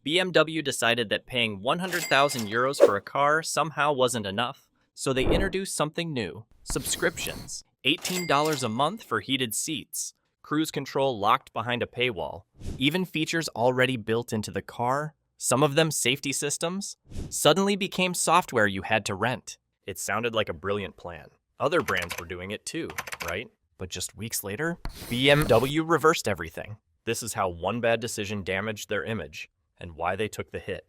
BMW decided that paying 100,000 euros for a car somehow wasn't enough, so they introduced something new: subscriptions. $18 a month for heated seats, cruise control locked behind a paywall, even features already built into the car, some of them safety systems, suddenly became software you had to rent. It sounded like a brilliant plan. Other brands were doing it too, right? But just weeks later, BMW reversed everything. This is how one bad decision damaged their image, and why they took the hit.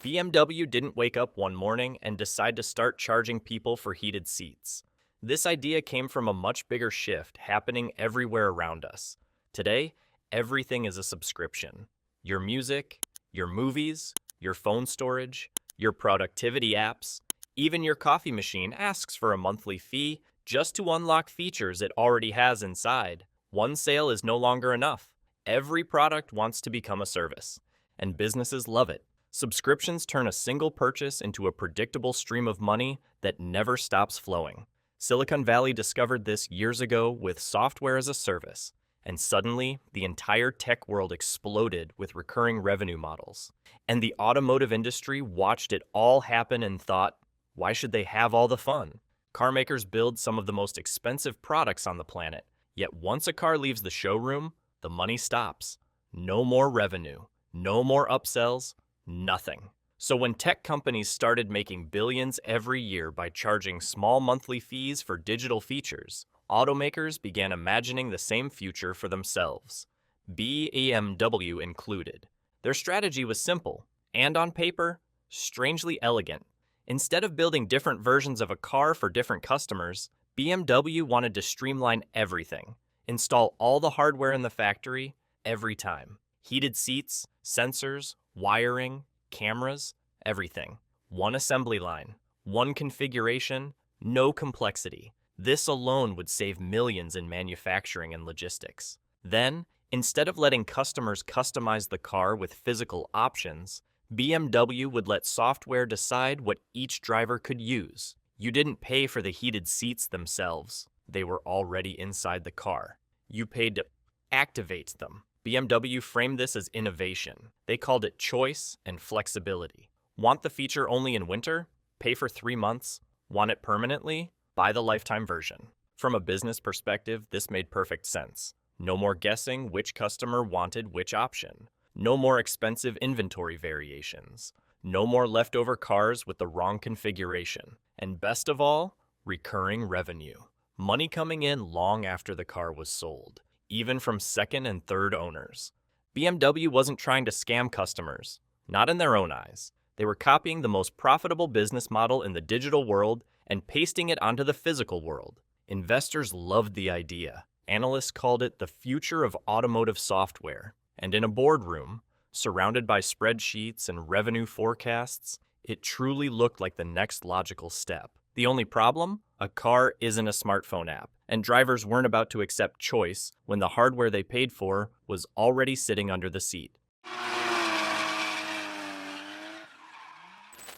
BMW didn't wake up one morning and decide to start charging people for heated seats. This idea came from a much bigger shift happening everywhere around us. Today, everything is a subscription. Your music, your movies, your phone storage, your productivity apps, even your coffee machine asks for a monthly fee just to unlock features it already has inside. One sale is no longer enough. Every product wants to become a service, and businesses love it. Subscriptions turn a single purchase into a predictable stream of money that never stops flowing. Silicon Valley discovered this years ago with software as a service, and suddenly the entire tech world exploded with recurring revenue models. And the automotive industry watched it all happen and thought, why should they have all the fun? Car makers build some of the most expensive products on the planet, yet once a car leaves the showroom, the money stops. No more revenue, no more upsells, nothing. So when tech companies started making billions every year by charging small monthly fees for digital features, automakers began imagining the same future for themselves, BMW included. Their strategy was simple, and on paper, strangely elegant. Instead of building different versions of a car for different customers, BMW wanted to streamline everything. Install all the hardware in the factory every time. Heated seats, sensors, wiring, cameras, everything. One assembly line, one configuration, no complexity. This alone would save millions in manufacturing and logistics. Then, instead of letting customers customize the car with physical options, BMW would let software decide what each driver could use. You didn't pay for the heated seats themselves. They were already inside the car. You paid to activate them. BMW framed this as innovation. They called it choice and flexibility. Want the feature only in winter? Pay for 3 months. Want it permanently? Buy the lifetime version. From a business perspective, this made perfect sense. No more guessing which customer wanted which option. No more expensive inventory variations. No more leftover cars with the wrong configuration. And best of all, recurring revenue. Money coming in long after the car was sold, even from second and third owners. BMW wasn't trying to scam customers, not in their own eyes. They were copying the most profitable business model in the digital world and pasting it onto the physical world. Investors loved the idea. Analysts called it the future of automotive software. And in a boardroom, surrounded by spreadsheets and revenue forecasts, it truly looked like the next logical step. The only problem? A car isn't a smartphone app, and drivers weren't about to accept choice when the hardware they paid for was already sitting under the seat.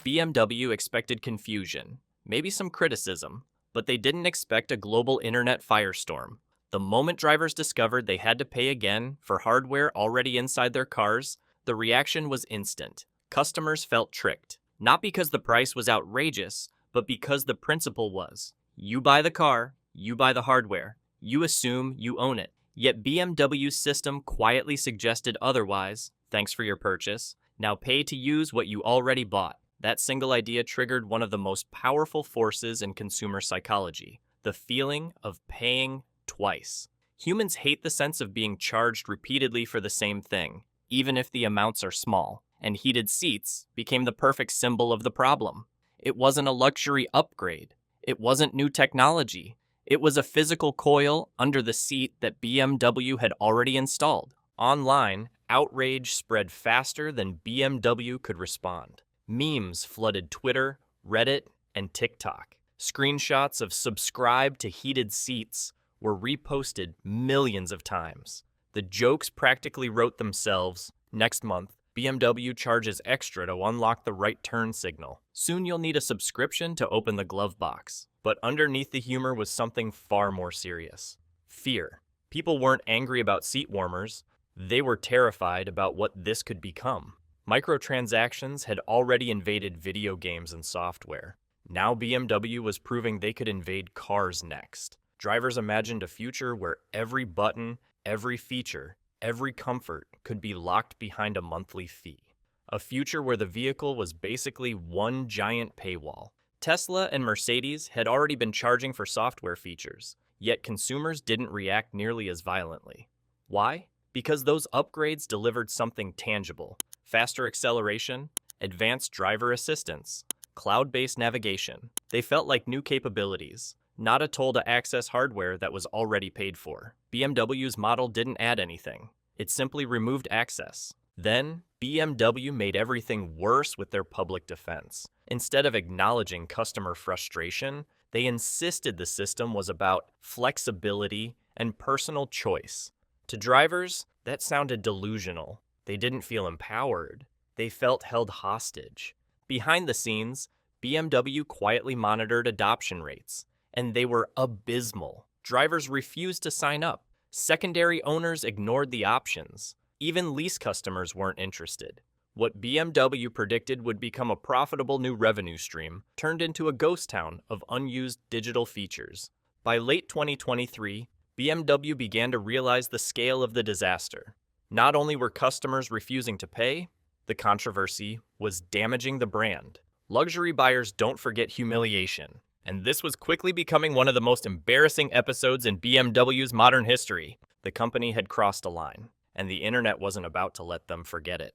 BMW expected confusion, maybe some criticism, but they didn't expect a global internet firestorm. The moment drivers discovered they had to pay again for hardware already inside their cars, the reaction was instant. Customers felt tricked, not because the price was outrageous, but because the principle was, you buy the car, you buy the hardware, you assume you own it. Yet BMW's system quietly suggested otherwise. Thanks for your purchase. Now pay to use what you already bought. That single idea triggered one of the most powerful forces in consumer psychology, the feeling of paying twice. Humans hate the sense of being charged repeatedly for the same thing, even if the amounts are small, and heated seats became the perfect symbol of the problem. It wasn't a luxury upgrade. It wasn't new technology. It was a physical coil under the seat that BMW had already installed. Online, outrage spread faster than BMW could respond. Memes flooded Twitter, Reddit, and TikTok. Screenshots of "subscribe to heated seats" were reposted millions of times. The jokes practically wrote themselves. Next month, BMW charges extra to unlock the right turn signal. Soon you'll need a subscription to open the glove box. But underneath the humor was something far more serious. Fear. People weren't angry about seat warmers. They were terrified about what this could become. Microtransactions had already invaded video games and software. Now BMW was proving they could invade cars next. Drivers imagined a future where every button, every feature, every comfort could be locked behind a monthly fee. A future where the vehicle was basically one giant paywall. Tesla and Mercedes had already been charging for software features, yet consumers didn't react nearly as violently. Why? Because those upgrades delivered something tangible: faster acceleration, advanced driver assistance, cloud-based navigation. They felt like new capabilities, not a toll to access hardware that was already paid for. BMW's model didn't add anything. It simply removed access. Then, BMW made everything worse with their public defense. Instead of acknowledging customer frustration, they insisted the system was about flexibility and personal choice. To drivers, that sounded delusional. They didn't feel empowered. They felt held hostage. Behind the scenes, BMW quietly monitored adoption rates, and they were abysmal. Drivers refused to sign up. Secondary owners ignored the options. Even lease customers weren't interested. What BMW predicted would become a profitable new revenue stream turned into a ghost town of unused digital features. By late 2023, BMW began to realize the scale of the disaster. Not only were customers refusing to pay, the controversy was damaging the brand. Luxury buyers don't forget humiliation, and this was quickly becoming one of the most embarrassing episodes in BMW's modern history. The company had crossed a line, and the internet wasn't about to let them forget it.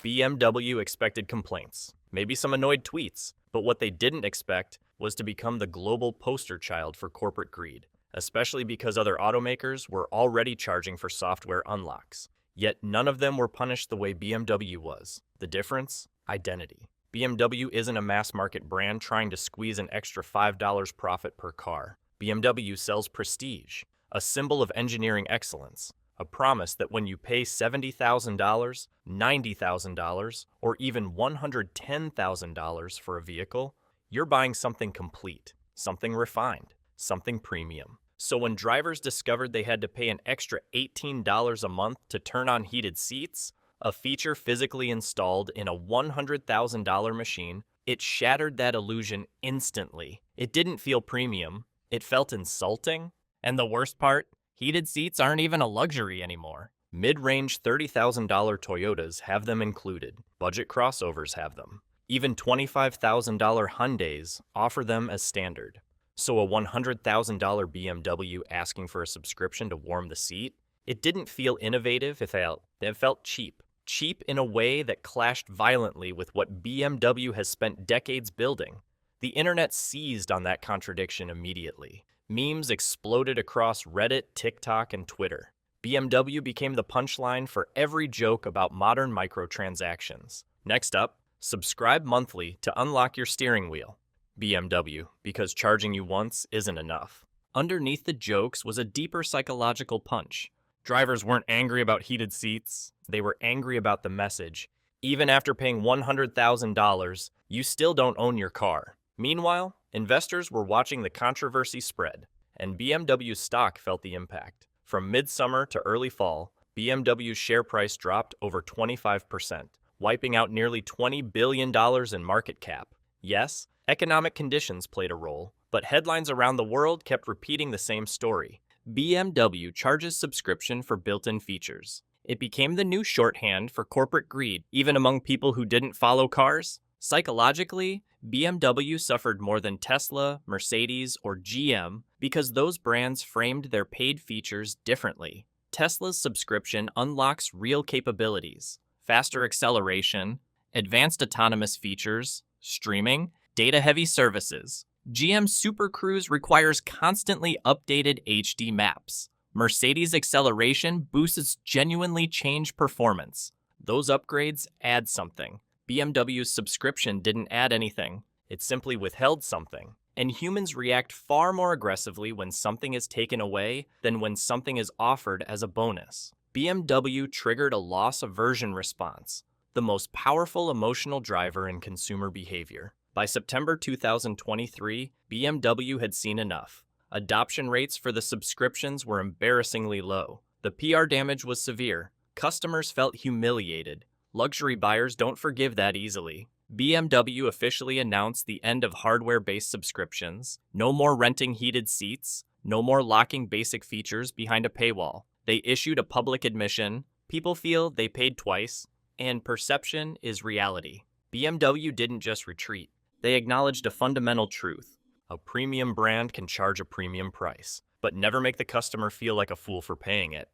BMW expected complaints, maybe some annoyed tweets, but what they didn't expect was to become the global poster child for corporate greed, especially because other automakers were already charging for software unlocks. Yet none of them were punished the way BMW was. The difference? Identity. BMW isn't a mass-market brand trying to squeeze an extra $5 profit per car. BMW sells prestige, a symbol of engineering excellence, a promise that when you pay $70,000, $90,000, or even $110,000 for a vehicle, you're buying something complete, something refined, something premium. So when drivers discovered they had to pay an extra $18 a month to turn on heated seats, a feature physically installed in a $100,000 machine, it shattered that illusion instantly. It didn't feel premium. It felt insulting. And the worst part? Heated seats aren't even a luxury anymore. Mid-range $30,000 Toyotas have them included. Budget crossovers have them. Even $25,000 Hyundais offer them as standard. So a $100,000 BMW asking for a subscription to warm the seat? It didn't feel innovative, it felt cheap. Cheap in a way that clashed violently with what BMW has spent decades building. The internet seized on that contradiction immediately. Memes exploded across Reddit, TikTok, and Twitter. BMW became the punchline for every joke about modern microtransactions. Next up, subscribe monthly to unlock your steering wheel. BMW, because charging you once isn't enough. Underneath the jokes was a deeper psychological punch. Drivers weren't angry about heated seats, they were angry about the message. Even after paying $100,000, you still don't own your car. Meanwhile, investors were watching the controversy spread, and BMW's stock felt the impact. From midsummer to early fall, BMW's share price dropped over 25%, wiping out nearly $20 billion in market cap. Yes, economic conditions played a role, but headlines around the world kept repeating the same story. BMW charges subscription for built-in features. It became the new shorthand for corporate greed, even among people who didn't follow cars. Psychologically, BMW suffered more than Tesla, Mercedes, or GM because those brands framed their paid features differently. Tesla's subscription unlocks real capabilities: faster acceleration, advanced autonomous features, streaming, data-heavy services. GM Super Cruise requires constantly updated HD maps. Mercedes acceleration boosts genuinely changed performance. Those upgrades add something. BMW's subscription didn't add anything. It simply withheld something. And humans react far more aggressively when something is taken away than when something is offered as a bonus. BMW triggered a loss aversion response, the most powerful emotional driver in consumer behavior. By September 2023, BMW had seen enough. Adoption rates for the subscriptions were embarrassingly low. The PR damage was severe. Customers felt humiliated. Luxury buyers don't forgive that easily. BMW officially announced the end of hardware-based subscriptions. No more renting heated seats. No more locking basic features behind a paywall. They issued a public admission. People feel they paid twice, and perception is reality. BMW didn't just retreat. They acknowledged a fundamental truth. A premium brand can charge a premium price, but never make the customer feel like a fool for paying it.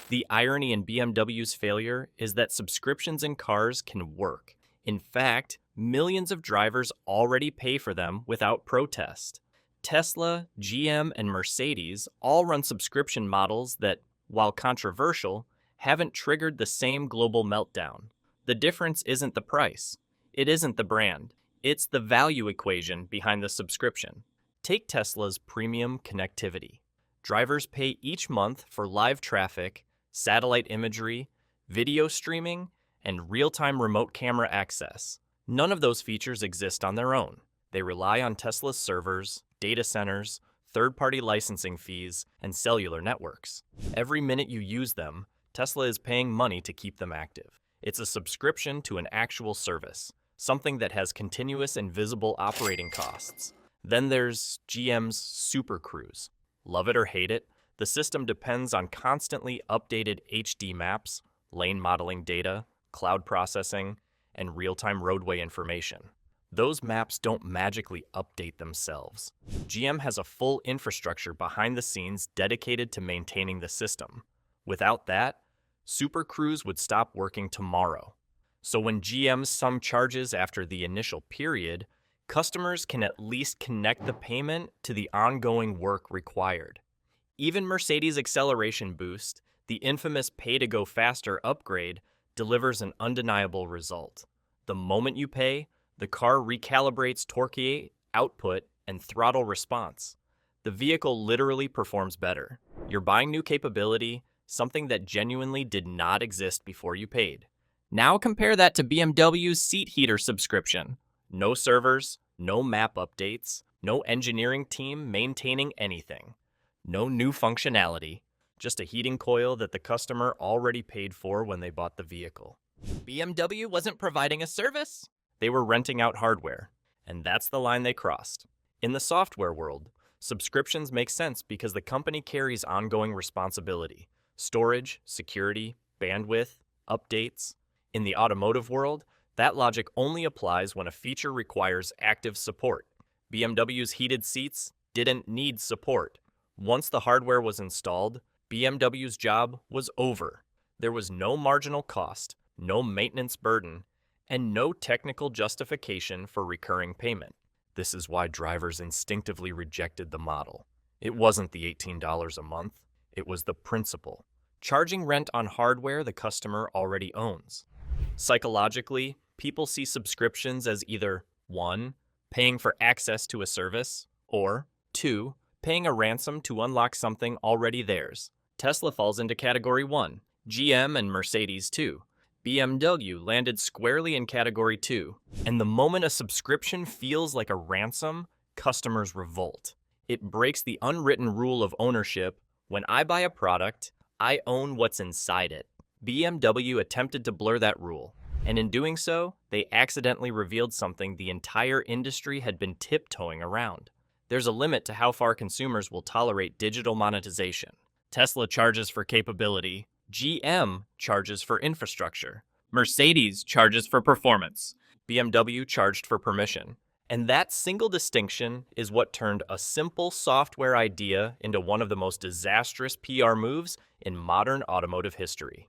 The irony in BMW's failure is that subscriptions in cars can work. In fact, millions of drivers already pay for them without protest. Tesla, GM, and Mercedes all run subscription models that, while controversial, haven't triggered the same global meltdown. The difference isn't the price. It isn't the brand. It's the value equation behind the subscription. Take Tesla's premium connectivity. Drivers pay each month for live traffic, satellite imagery, video streaming, and real-time remote camera access. None of those features exist on their own. They rely on Tesla's servers, data centers, third-party licensing fees, and cellular networks. Every minute you use them, Tesla is paying money to keep them active. It's a subscription to an actual service, something that has continuous and visible operating costs. Then there's GM's Super Cruise. Love it or hate it, the system depends on constantly updated HD maps, lane modeling data, cloud processing, and real-time roadway information. Those maps don't magically update themselves. GM has a full infrastructure behind the scenes dedicated to maintaining the system. Without that, Super Cruise would stop working tomorrow. So when GM sum charges after the initial period, customers can at least connect the payment to the ongoing work required. Even Mercedes' acceleration boost, the infamous pay-to-go-faster upgrade, delivers an undeniable result. The moment you pay, the car recalibrates torque, output, and throttle response. The vehicle literally performs better. You're buying new capability, something that genuinely did not exist before you paid. Now compare that to BMW's seat heater subscription. No servers, no map updates, no engineering team maintaining anything. No new functionality, just a heating coil that the customer already paid for when they bought the vehicle. BMW wasn't providing a service. They were renting out hardware, and that's the line they crossed. In the software world, subscriptions make sense because the company carries ongoing responsibility: storage, security, bandwidth, updates. In the automotive world, that logic only applies when a feature requires active support. BMW's heated seats didn't need support. Once the hardware was installed, BMW's job was over. There was no marginal cost, no maintenance burden, and no technical justification for recurring payment. This is why drivers instinctively rejected the model. It wasn't the $18 a month, it was the principle. Charging rent on hardware the customer already owns. Psychologically, people see subscriptions as either 1. Paying for access to a service, or 2. Paying a ransom to unlock something already theirs. Tesla falls into category 1, GM and Mercedes 2. BMW landed squarely in category 2, and the moment a subscription feels like a ransom, customers revolt. It breaks the unwritten rule of ownership: when I buy a product, I own what's inside it. BMW attempted to blur that rule, and in doing so, they accidentally revealed something the entire industry had been tiptoeing around. There's a limit to how far consumers will tolerate digital monetization. Tesla charges for capability, GM charges for infrastructure, Mercedes charges for performance, BMW charged for permission. And that single distinction is what turned a simple software idea into one of the most disastrous PR moves in modern automotive history.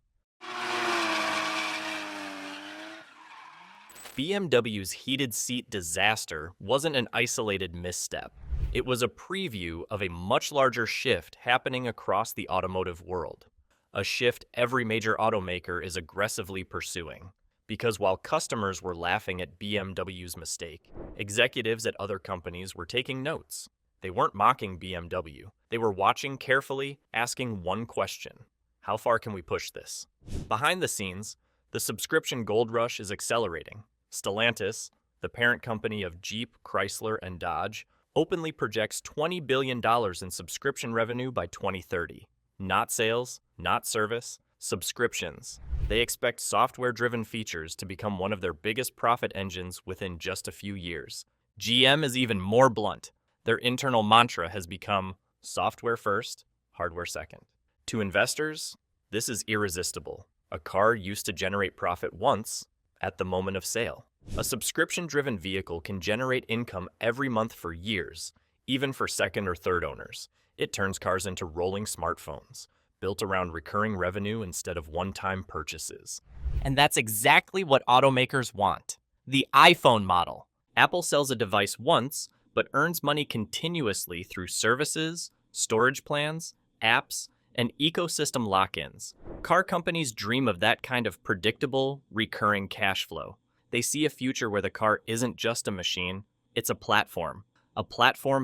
BMW's heated seat disaster wasn't an isolated misstep. It was a preview of a much larger shift happening across the automotive world. A shift every major automaker is aggressively pursuing. Because while customers were laughing at BMW's mistake, executives at other companies were taking notes. They weren't mocking BMW. They were watching carefully, asking one question: how far can we push this? Behind the scenes, the subscription gold rush is accelerating. Stellantis, the parent company of Jeep, Chrysler, and Dodge, openly projects $20 billion in subscription revenue by 2030. Not sales, not service, subscriptions. They expect software-driven features to become one of their biggest profit engines within just a few years. GM is even more blunt. Their internal mantra has become software first, hardware second. To investors, this is irresistible. A car used to generate profit once, at the moment of sale. A subscription-driven vehicle can generate income every month for years, even for second or third owners. It turns cars into rolling smartphones, built around recurring revenue instead of one-time purchases. And that's exactly what automakers want. The iPhone model. Apple sells a device once, but earns money continuously through services, storage plans, apps, and ecosystem lock-ins. Car companies dream of that kind of predictable, recurring cash flow. They see a future where the car isn't just a machine, it's a platform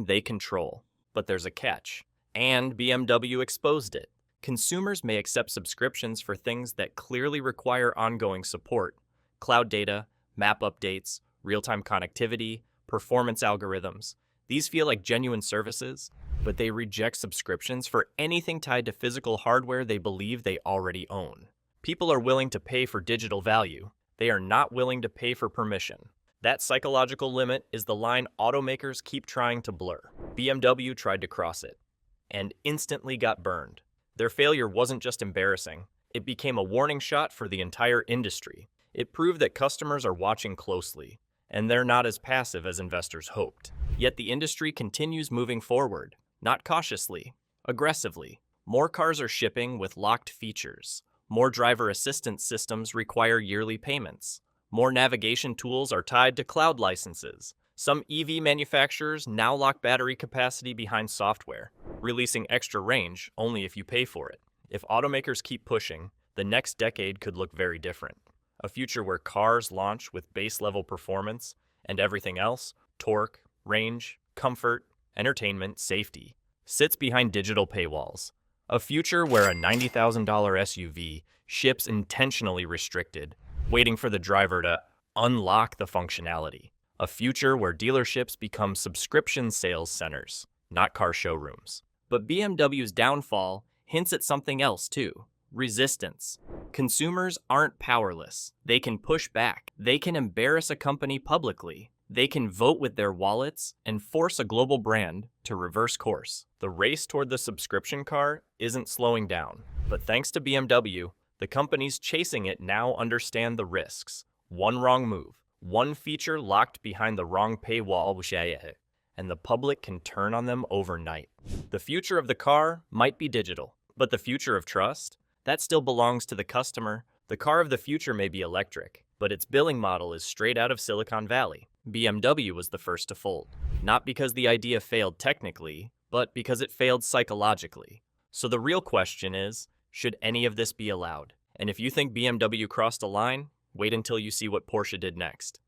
they control. But there's a catch, and BMW exposed it. Consumers may accept subscriptions for things that clearly require ongoing support: cloud data, map updates, real-time connectivity, performance algorithms. These feel like genuine services, but they reject subscriptions for anything tied to physical hardware they believe they already own. People are willing to pay for digital value. They are not willing to pay for permission. That psychological limit is the line automakers keep trying to blur. BMW tried to cross it, and instantly got burned. Their failure wasn't just embarrassing, it became a warning shot for the entire industry. It proved that customers are watching closely, and they're not as passive as investors hoped. Yet the industry continues moving forward, not cautiously, aggressively. More cars are shipping with locked features. More driver assistance systems require yearly payments. More navigation tools are tied to cloud licenses. Some EV manufacturers now lock battery capacity behind software, releasing extra range only if you pay for it. If automakers keep pushing, the next decade could look very different. A future where cars launch with base-level performance, and everything else, torque, range, comfort, entertainment, safety, sits behind digital paywalls. A future where a $90,000 SUV ships intentionally restricted, waiting for the driver to unlock the functionality. A future where dealerships become subscription sales centers, not car showrooms. But BMW's downfall hints at something else too: resistance. Consumers aren't powerless. They can push back. They can embarrass a company publicly. They can vote with their wallets and force a global brand to reverse course. The race toward the subscription car isn't slowing down. But thanks to BMW, the companies chasing it now understand the risks. One wrong move, one feature locked behind the wrong paywall, and the public can turn on them overnight. The future of the car might be digital, but the future of trust? That still belongs to the customer. The car of the future may be electric, but its billing model is straight out of Silicon Valley. BMW was the first to fold, not because the idea failed technically, but because it failed psychologically. So the real question is, should any of this be allowed? And if you think BMW crossed a line, wait until you see what Porsche did next.